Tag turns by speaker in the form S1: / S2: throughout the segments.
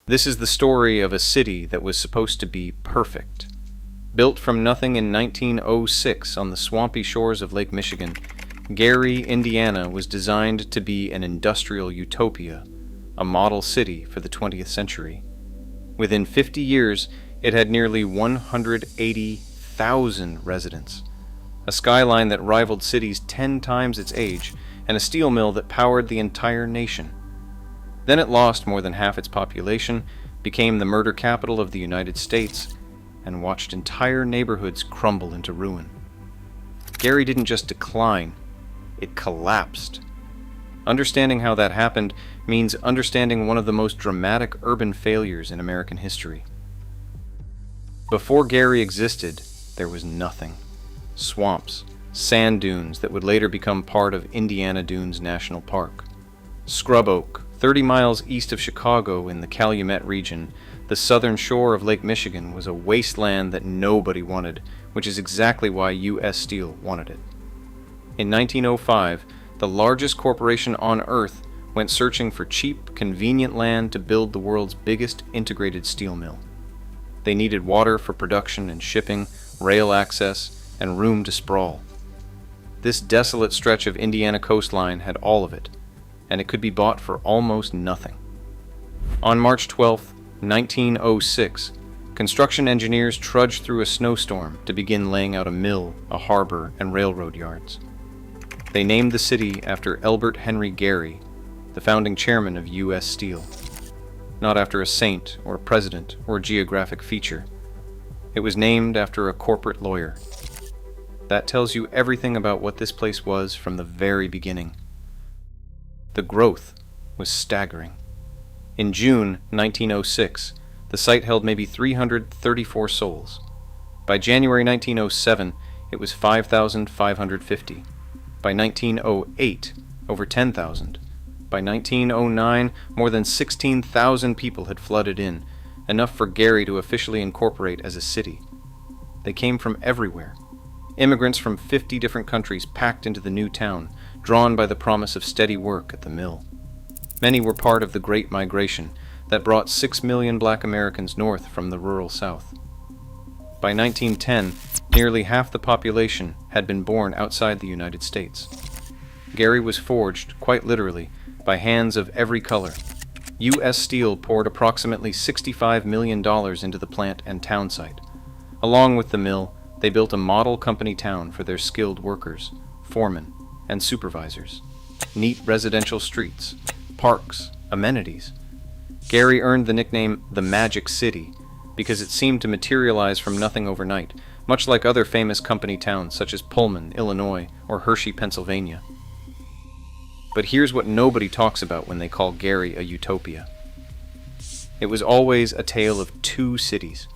S1: This is the story of a city that was supposed to be perfect. Built from nothing in 1906 on the swampy shores of Lake Michigan, Gary, Indiana was designed to be an industrial utopia, a model city for the 20th century. Within 50 years, it had nearly 180,000 residents, a skyline that rivaled cities 10 times its age, and a steel mill that powered the entire nation. Then it lost more than half its population, became the murder capital of the United States, and watched entire neighborhoods crumble into ruin. Gary didn't just decline, it collapsed. Understanding how that happened means understanding one of the most dramatic urban failures in American history. Before Gary existed, there was nothing. Swamps, sand dunes that would later become part of Indiana Dunes National Park. Scrub Oak, 30 miles east of Chicago in the Calumet region, the southern shore of Lake Michigan, was a wasteland that nobody wanted, which is exactly why U.S. Steel wanted it. In 1905, the largest corporation on Earth went searching for cheap, convenient land to build the world's biggest integrated steel mill. They needed water for production and shipping, rail access, and room to sprawl. This desolate stretch of Indiana coastline had all of it, and it could be bought for almost nothing. On March 12, 1906, construction engineers trudged through a snowstorm to begin laying out a mill, a harbor, and railroad yards. They named the city after Elbert Henry Gary, the founding chairman of U.S. Steel. Not after a saint or a president or a geographic feature. It was named after a corporate lawyer. That tells you everything about what this place was from the very beginning. The growth was staggering. In June 1906, the site held maybe 334 souls. By January 1907, it was 5,550. By 1908, over 10,000. By 1909, more than 16,000 people had flooded in, enough for Gary to officially incorporate as a city. They came from everywhere. Immigrants from 50 different countries packed into the new town, drawn by the promise of steady work at the mill. Many were part of the Great Migration that brought 6 million black Americans north from the rural South. By 1910, nearly half the population had been born outside the United States. Gary was forged, quite literally, by hands of every color. U.S. Steel poured approximately $65 million into the plant and town site. Along with the mill, they built a model company town for their skilled workers, foremen, and supervisors. Neat residential streets, parks, amenities. Gary earned the nickname the Magic City because it seemed to materialize from nothing overnight, much like other famous company towns such as Pullman, Illinois, or Hershey, Pennsylvania. But here's what nobody talks about when they call Gary a utopia. It was always a tale of two cities.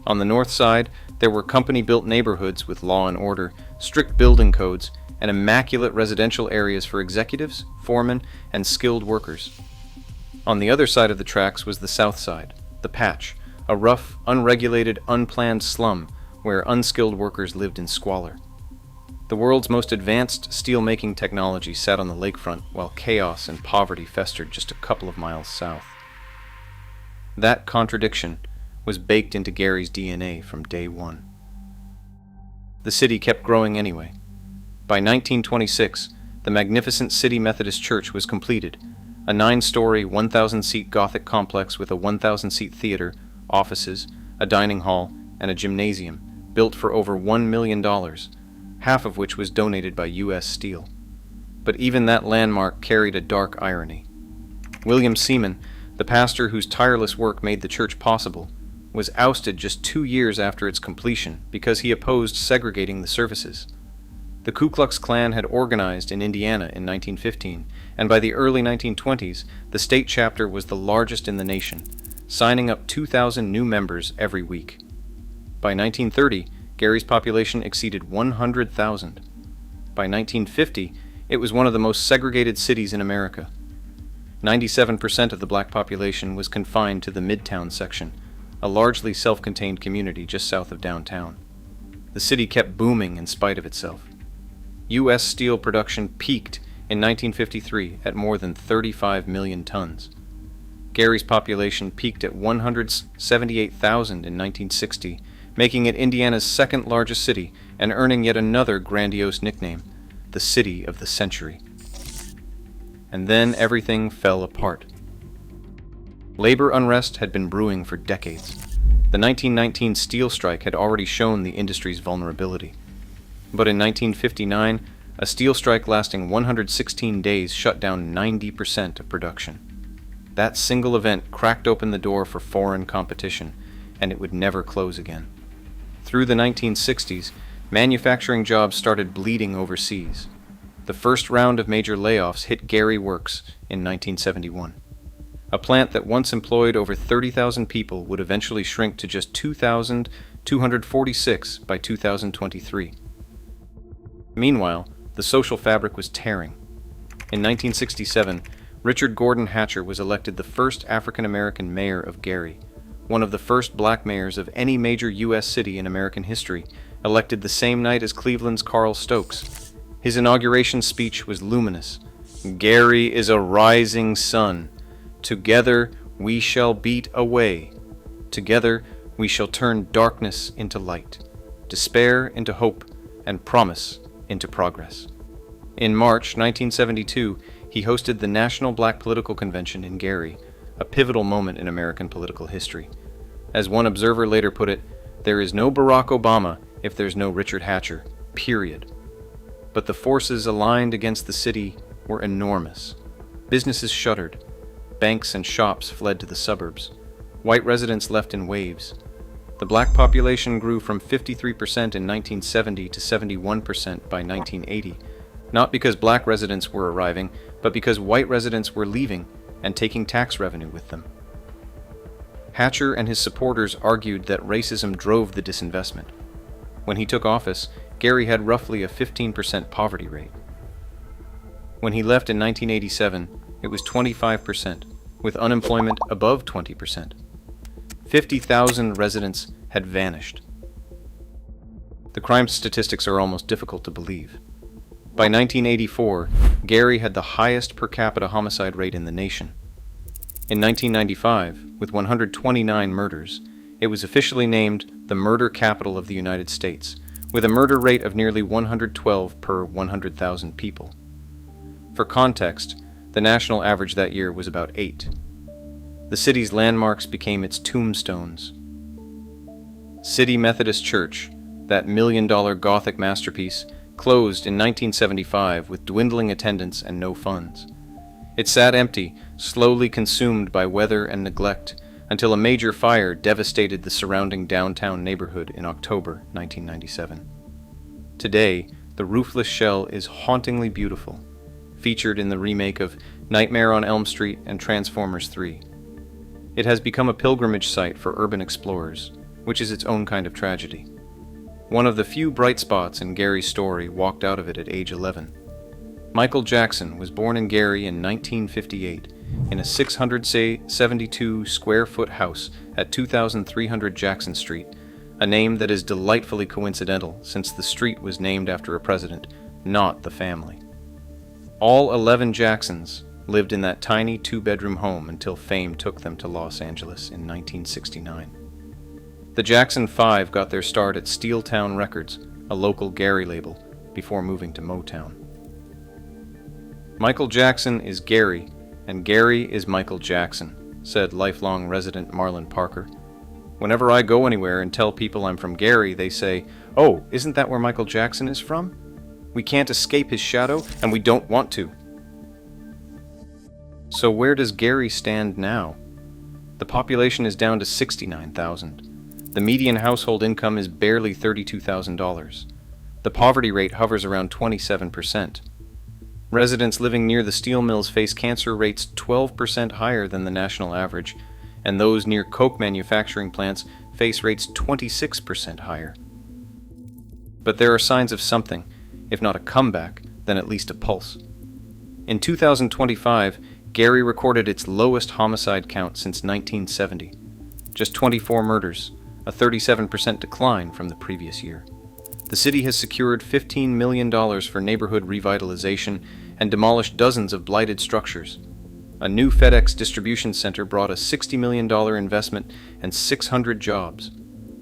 S1: On the north side, there were company-built neighborhoods with law and order, strict building codes, and immaculate residential areas for executives, foremen, and skilled workers. On the other side of the tracks was the south side, the Patch, a rough, unregulated, unplanned slum where unskilled workers lived in squalor. The world's most advanced steel-making technology sat on the lakefront, while chaos and poverty festered just a couple of miles south. That contradiction was baked into Gary's DNA from day one. The city kept growing anyway. By 1926, the magnificent City Methodist Church was completed, a 9-story, 1,000-seat Gothic complex with a 1,000-seat theater, offices, a dining hall, and a gymnasium, built for over $1 million, half of which was donated by U.S. Steel. But even that landmark carried a dark irony. William Seaman, the pastor whose tireless work made the church possible, was ousted just 2 years after its completion because he opposed segregating the services. The Ku Klux Klan had organized in Indiana in 1915, and by the early 1920s, the state chapter was the largest in the nation, signing up 2,000 new members every week. By 1930, Gary's population exceeded 100,000. By 1950, it was one of the most segregated cities in America. 97% of the black population was confined to the Midtown section, a largely self-contained community just south of downtown. The city kept booming in spite of itself. U.S. steel production peaked in 1953 at more than 35 million tons. Gary's population peaked at 178,000 in 1960, making it Indiana's second largest city and earning yet another grandiose nickname, the City of the Century. And then everything fell apart. Labor unrest had been brewing for decades. The 1919 steel strike had already shown the industry's vulnerability. But in 1959, a steel strike lasting 116 days shut down 90% of production. That single event cracked open the door for foreign competition, and it would never close again. Through the 1960s, manufacturing jobs started bleeding overseas. The first round of major layoffs hit Gary Works in 1971. A plant that once employed over 30,000 people would eventually shrink to just 2,246 by 2023. Meanwhile, the social fabric was tearing. In 1967, Richard Gordon Hatcher was elected the first African-American mayor of Gary, one of the first black mayors of any major U.S. city in American history, elected the same night as Cleveland's Carl Stokes. His inauguration speech was luminous. "Gary is a rising sun. Together we shall beat away. Together we shall turn darkness into light, despair into hope, and promise into progress." In March 1972, he hosted the National Black Political Convention in Gary, a pivotal moment in American political history. As one observer later put it, "There is no Barack Obama if there's no Richard Hatcher, period." But the forces aligned against the city were enormous. Businesses shuttered. Banks and shops fled to the suburbs. White residents left in waves. The black population grew from 53% in 1970 to 71% by 1980, not because black residents were arriving, but because white residents were leaving and taking tax revenue with them. Hatcher and his supporters argued that racism drove the disinvestment. When he took office, Gary had roughly a 15% poverty rate. When he left in 1987, it was 25%, with unemployment above 20%. 50,000 residents had vanished. The crime statistics are almost difficult to believe. By 1984, Gary had the highest per capita homicide rate in the nation. In 1995, with 129 murders, it was officially named the murder capital of the United States, with a murder rate of nearly 112 per 100,000 people. For context, the national average that year was about 8. The city's landmarks became its tombstones. City Methodist Church, that million-dollar Gothic masterpiece, closed in 1975 with dwindling attendance and no funds. It sat empty, slowly consumed by weather and neglect, until a major fire devastated the surrounding downtown neighborhood in October 1997. Today, the roofless shell is hauntingly beautiful, featured in the remake of Nightmare on Elm Street and Transformers 3. It has become a pilgrimage site for urban explorers, which is its own kind of tragedy. One of the few bright spots in Gary's story walked out of it at age 11. Michael Jackson was born in Gary in 1958 in a 672 square foot house at 2300 Jackson Street, a name that is delightfully coincidental since the street was named after a president, not the family. All 11 Jacksons lived in that tiny two-bedroom home until fame took them to Los Angeles in 1969. The Jackson 5 got their start at Steeltown Records, a local Gary label, before moving to Motown. "Michael Jackson is Gary, and Gary is Michael Jackson," said lifelong resident Marlon Parker. "Whenever I go anywhere and tell people I'm from Gary, they say, 'Oh, isn't that where Michael Jackson is from? We can't escape his shadow, and we don't want to.'" So where does Gary stand now? The population is down to 69,000. The median household income is barely $32,000. The poverty rate hovers around 27%. Residents living near the steel mills face cancer rates 12% higher than the national average, and those near coke manufacturing plants face rates 26% higher. But there are signs of something, if not a comeback, then at least a pulse. In 2025, Gary recorded its lowest homicide count since 1970, just 24 murders, a 37% decline from the previous year. The city has secured $15 million for neighborhood revitalization and demolished dozens of blighted structures. A new FedEx distribution center brought a $60 million investment and 600 jobs.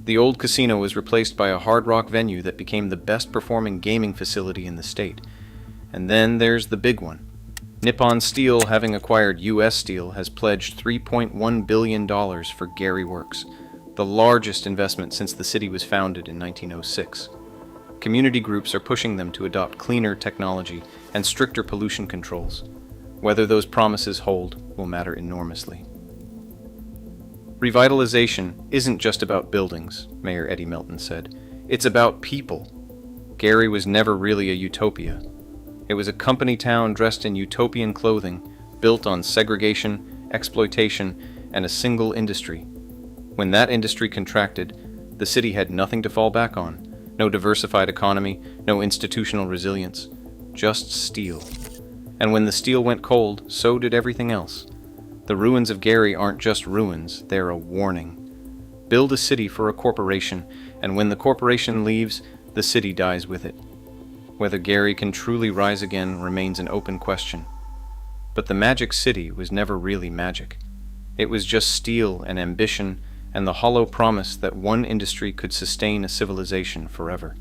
S1: The old casino was replaced by a hard rock venue that became the best performing gaming facility in the state. And then there's the big one. Nippon Steel, having acquired U.S. Steel, has pledged $3.1 billion for Gary Works, the largest investment since the city was founded in 1906. Community groups are pushing them to adopt cleaner technology and stricter pollution controls. Whether those promises hold will matter enormously. Revitalization isn't just about buildings, Mayor Eddie Melton said. It's about people. Gary was never really a utopia. It was a company town dressed in utopian clothing, built on segregation, exploitation, and a single industry. When that industry contracted, the city had nothing to fall back on. No diversified economy, no institutional resilience, just steel. And when the steel went cold, so did everything else. The ruins of Gary aren't just ruins, they're a warning. Build a city for a corporation, and when the corporation leaves, the city dies with it. Whether Gary can truly rise again remains an open question. But the Magic City was never really magic. It was just steel and ambition and the hollow promise that one industry could sustain a civilization forever.